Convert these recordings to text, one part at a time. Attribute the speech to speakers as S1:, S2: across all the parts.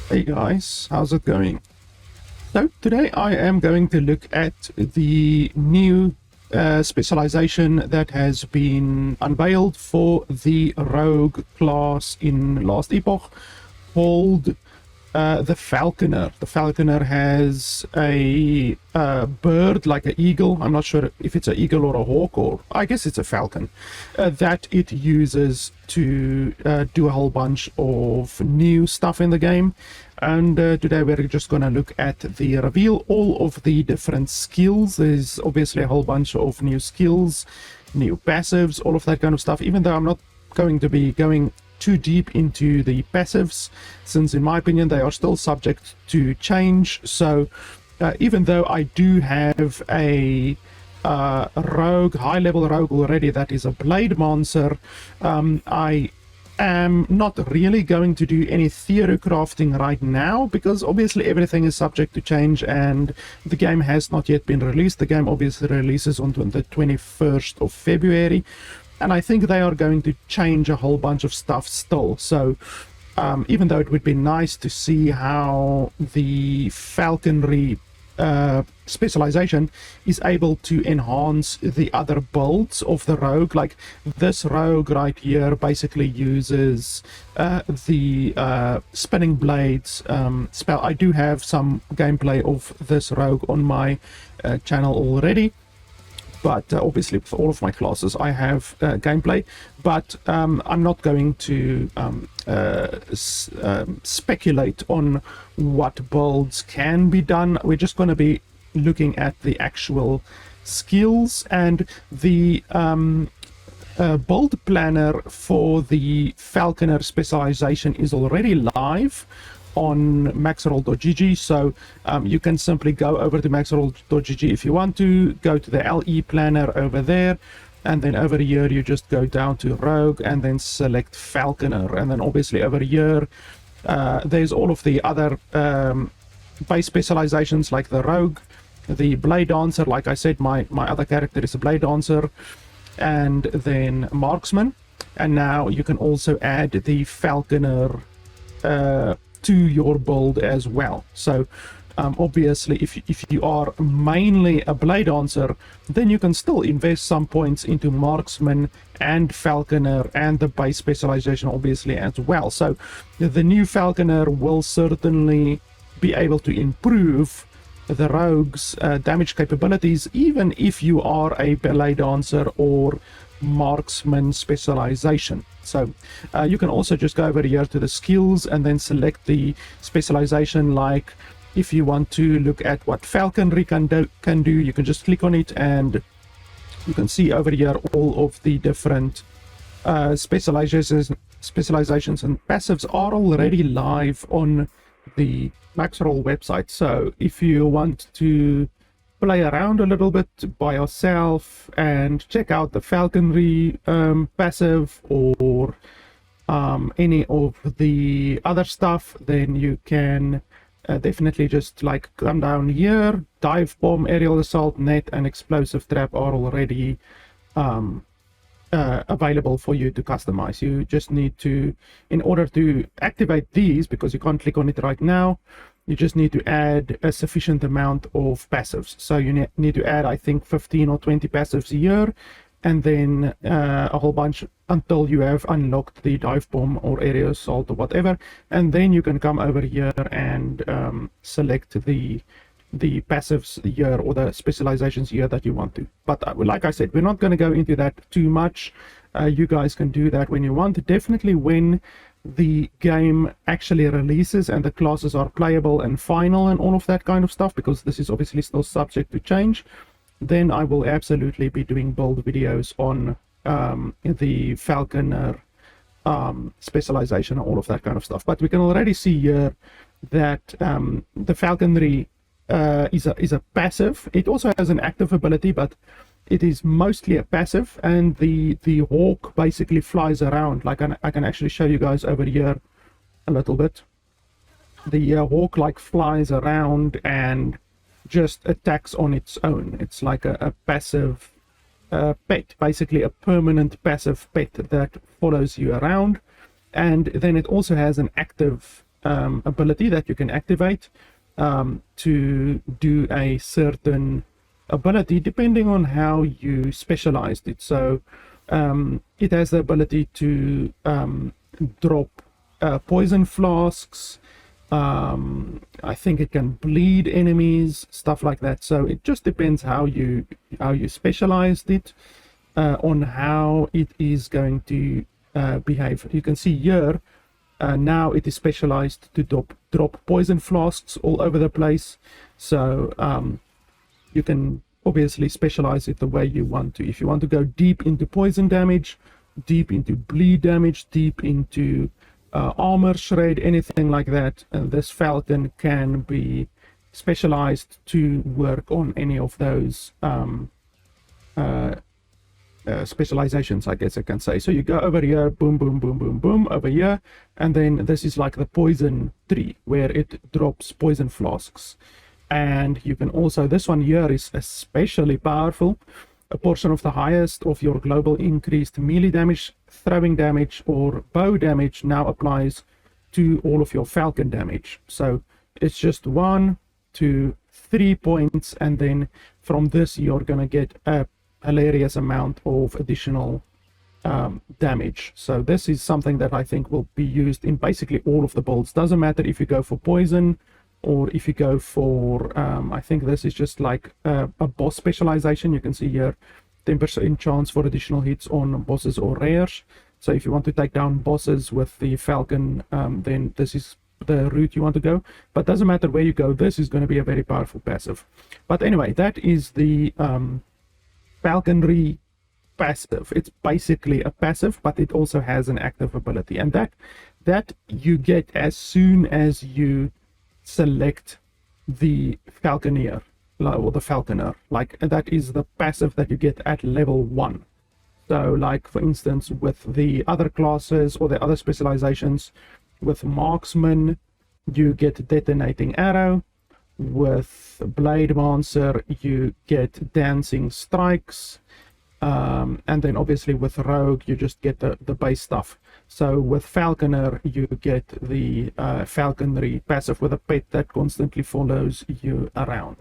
S1: Hey guys, how's it going? So today I am going to look at the new specialization that has been unveiled for the rogue class in last epoch, called the Falconer. The Falconer has a bird like an eagle. I'm not sure if it's an eagle or a hawk, or I guess it's a falcon, that it uses to do a whole bunch of new stuff in the game. And today we're just going to look at the reveal all of the different skills. There's obviously a whole bunch of new skills, new passives, all of that kind of stuff, even though I'm not going to be going too deep into the passives, since in my opinion they are still subject to change. So even though I do have a rogue, high-level rogue already that is a blade monster, I am not really going to do any theory crafting right now, because obviously everything is subject to change and the game has not yet been released. The game obviously releases on the 21st of February, and I think they are going to change a whole bunch of stuff still. So even though it would be nice to see how the Falconry specialization is able to enhance the other builds of the rogue. Like this rogue right here basically uses the spinning blades spell. I do have some gameplay of this rogue on my channel already, but obviously for all of my classes I have gameplay, but I'm not going to speculate on what builds can be done. We're just going to be looking at the actual skills, and the build planner for the Falconer specialization is already live on maxroll.gg, so you can simply go over to maxroll.gg if you want to, go to the LE planner over there, and then over here you just go down to rogue and then select Falconer, and then obviously over here there's all of the other base specializations like the rogue, the blade dancer. Like I said, my other character is a blade dancer, and then marksman, and now you can also add the Falconer to your build as well. So obviously if you are mainly a blade dancer, then you can still invest some points into marksman and Falconer and the base specialization obviously as well. So the new Falconer will certainly be able to improve the rogue's damage capabilities, even if you are a blade dancer or marksman specialization. So you can also just go over here to the skills and then select the specialization. Like if you want to look at what Falconry can do, you can just click on it and you can see over here all of the different specializations and passives are already live on the Maxroll website. So if you want to play around a little bit by yourself and check out the Falconry passive or any of the other stuff, then you can definitely just like come down here. Dive bomb, aerial assault, net, and explosive trap are already available for you to customize. You just need to, in order to activate these, because you can't click on it right now, you just need to add a sufficient amount of passives. So you need to add, I think, 15 or 20 passives a year, and then a whole bunch until you have unlocked the dive bomb or area assault or whatever, and then you can come over here and select the passives here or the specializations here that you want to. But like I said, we're not going to go into that too much. You guys can do that when you want. Definitely when the game actually releases and the classes are playable and final and all of that kind of stuff, because this is obviously still subject to change, then I will absolutely be doing build videos on the Falconer specialization and all of that kind of stuff. But we can already see here that the Falconry is a passive. It also has an active ability, but it is mostly a passive, and the hawk basically flies around. Like I can actually show you guys over here a little bit. The hawk like flies around and just attacks on its own. It's like a passive pet, basically a permanent passive pet that follows you around. And then it also has an active ability that you can activate to do a certain ability depending on how you specialized it. So it has the ability to drop poison flasks. I think it can bleed enemies, stuff like that. So it just depends how you specialized it on how it is going to behave. You can see here now it is specialized to drop poison flasks all over the place. So you can obviously specialize it the way you want to. If you want to go deep into poison damage, deep into bleed damage, deep into armor shred, anything like that, this Falcon can be specialized to work on any of those specializations, I guess I can say. So you go over here, boom, boom, boom, boom, boom, over here, and then this is like the poison tree where it drops poison flasks. And you can also, this one here is especially powerful. A portion of the highest of your global increased melee damage, throwing damage, or bow damage now applies to all of your Falcon damage. So it's just 1, 2, 3 points, and then from this you're gonna get a hilarious amount of additional damage. So this is something that I think will be used in basically all of the builds. Doesn't matter if you go for poison or if you go for I think this is just like a boss specialization. You can see here 10% chance for additional hits on bosses or rares. So if you want to take down bosses with the Falcon, then this is the route you want to go. But doesn't matter where you go, this is going to be a very powerful passive. But anyway, that is the Falconry passive. It's basically a passive, but it also has an active ability, and that you get as soon as you select the Falconer or the Falconer. Like, that is the passive that you get at level 1. So like, for instance, with the other classes or the other specializations, with Marksman you get Detonating Arrow, with Blade Mancer you get Dancing Strikes, and then obviously with Rogue you just get the base stuff. So with Falconer you get the Falconry passive with a pet that constantly follows you around.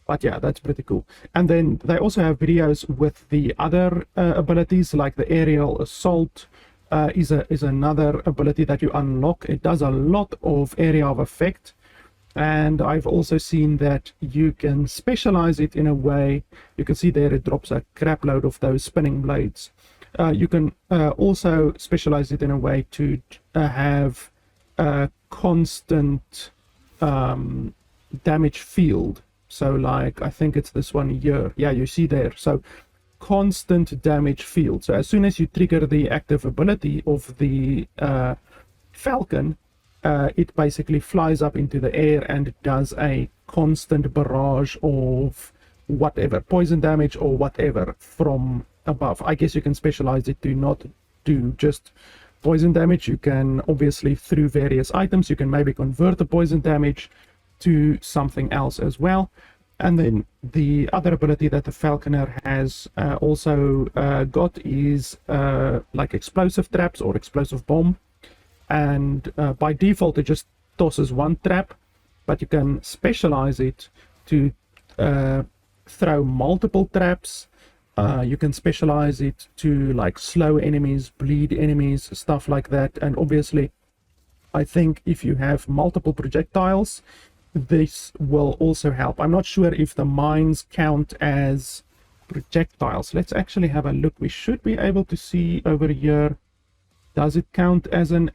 S1: But yeah, that's pretty cool. And then they also have videos with the other abilities, like the Aerial Assault is another ability that you unlock. It does a lot of area of effect. And I've also seen that you can specialize it in a way. You can see there it drops a crap load of those spinning blades. You can also specialize it in a way to have a constant damage field. So like, I think it's this one here. Yeah, you see there. So constant damage field. So as soon as you trigger the active ability of the Falcon, it basically flies up into the air and does a constant barrage of whatever, poison damage or whatever from above. I guess you can specialize it to not do just poison damage. You can obviously, through various items, you can maybe convert the poison damage to something else as well. And then the other ability that the Falconer has also got is like explosive traps or explosive bomb. And by default it just tosses one trap, but you can specialize it to throw multiple traps. You can specialize it to like slow enemies, bleed enemies, stuff like that. And obviously I think if you have multiple projectiles, this will also help. I'm not sure if the mines count as projectiles. Let's actually have a look. We should be able to see over here. Does it count as a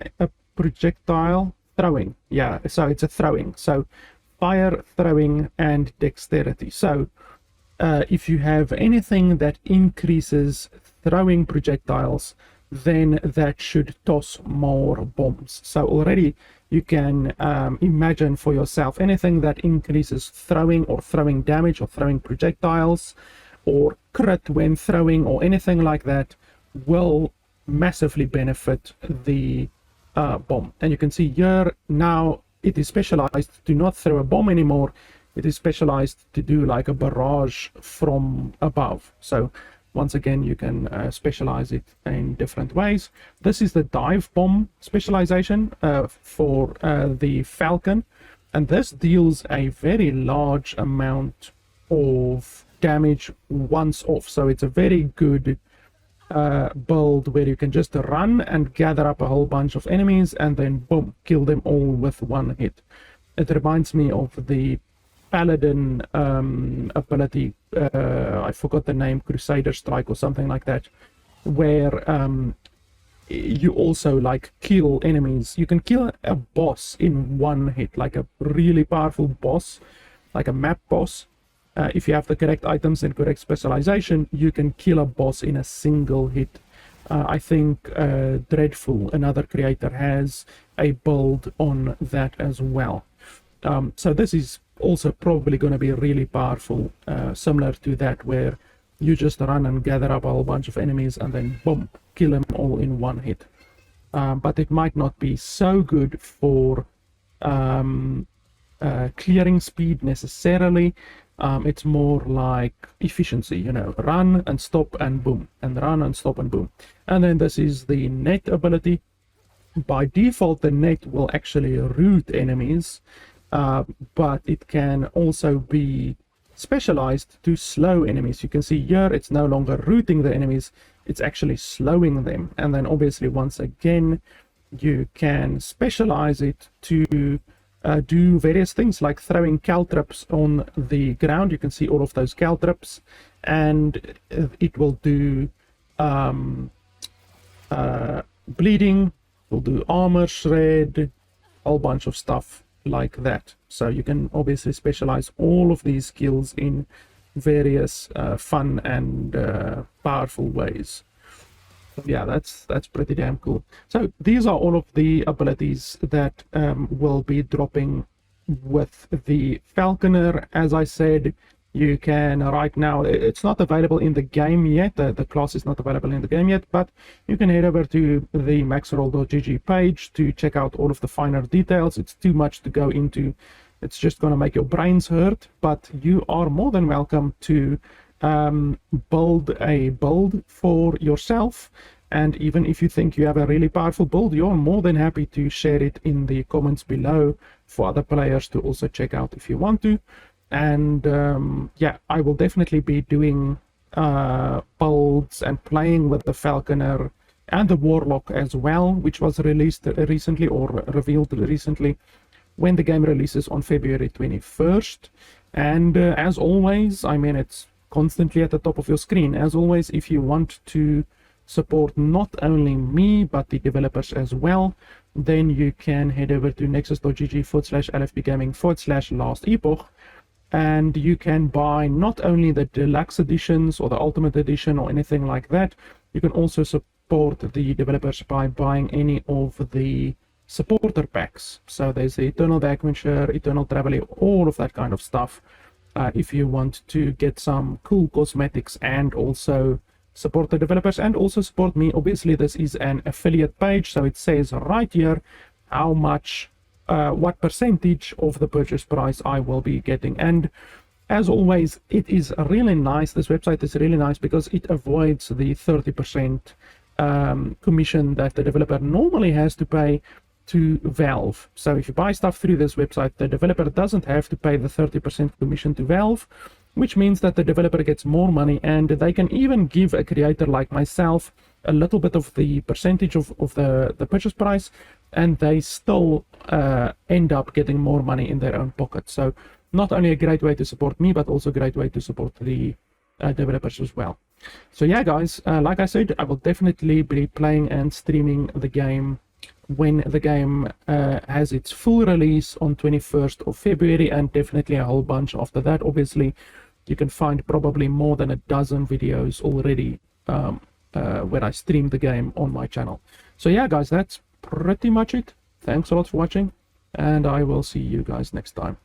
S1: projectile? Throwing. Yeah, so it's a throwing. So fire, throwing, and dexterity. So if you have anything that increases throwing projectiles, then that should toss more bombs. So already you can imagine for yourself anything that increases throwing or throwing damage or throwing projectiles or crit when throwing or anything like that will massively benefit the bomb. And you can see here now it is specialized to not throw a bomb anymore. It is specialized to do like a barrage from above. So once again, you can specialize it in different ways. This is the dive bomb specialization for the Falcon, and this deals a very large amount of damage once off. So it's a very good build where you can just run and gather up a whole bunch of enemies and then boom, kill them all with one hit. It reminds me of the Paladin ability, I forgot the name, Crusader Strike or something like that, where you also like kill enemies. You can kill a boss in one hit, like a really powerful boss, like a map boss. If you have the correct items and correct specialization, you can kill a boss in a single hit. I think Dreadful, another creator, has a build on that as well. So this is also probably going to be really powerful, similar to that, where you just run and gather up a whole bunch of enemies and then boom, kill them all in one hit. But it might not be so good for clearing speed necessarily. It's more like efficiency, you know, run and stop and boom, and run and stop and boom. And then this is the net ability. By default, the net will actually root enemies, but it can also be specialized to slow enemies. You can see here it's no longer rooting the enemies, it's actually slowing them. And then obviously, once again, you can specialize it to do various things like throwing caltrops on the ground. You can see all of those caltrops, and it will do bleeding, will do armor shred, a whole bunch of stuff like that. So you can obviously specialize all of these skills in various fun and powerful ways. Yeah, that's pretty damn cool. So these are all of the abilities that will be dropping with the Falconer. As I said, you can right now, it's not available in the game yet, the class is not available in the game yet, but you can head over to the maxroll.gg page to check out all of the finer details. It's too much to go into, it's just going to make your brains hurt, but you are more than welcome to build a build for yourself. And even if you think you have a really powerful build, you're more than happy to share it in the comments below for other players to also check out if you want to. And yeah, I will definitely be doing builds and playing with the Falconer and the Warlock as well, which was released recently or revealed recently when the game releases on February 21st. And as always, I mean, it's constantly at the top of your screen. As always, if you want to support not only me but the developers as well, then you can head over to nexus.gg/lfpgaming/lastepoch, and you can buy not only the deluxe editions or the ultimate edition or anything like that. You can also support the developers by buying any of the supporter packs. So there's the Eternal Backmanshire, Eternal Traveler, all of that kind of stuff. If you want to get some cool cosmetics and also support the developers and also support me. Obviously, this is an affiliate page, so it says right here how much, what percentage of the purchase price I will be getting. And as always, it is really nice. This website is really nice because it avoids the 30% commission that the developer normally has to pay to Valve. So if you buy stuff through this website, the developer doesn't have to pay the 30% commission to Valve, which means that the developer gets more money, and they can even give a creator like myself a little bit of the percentage of the purchase price, and they still end up getting more money in their own pocket. So not only a great way to support me, but also a great way to support the developers as well. So yeah, guys, like I said, I will definitely be playing and streaming the game when the game has its full release on 21st of February, and definitely a whole bunch after that. Obviously, you can find probably more than a dozen videos already where I stream the game on my channel. So yeah, guys, that's pretty much it. Thanks a lot for watching, and I will see you guys next time.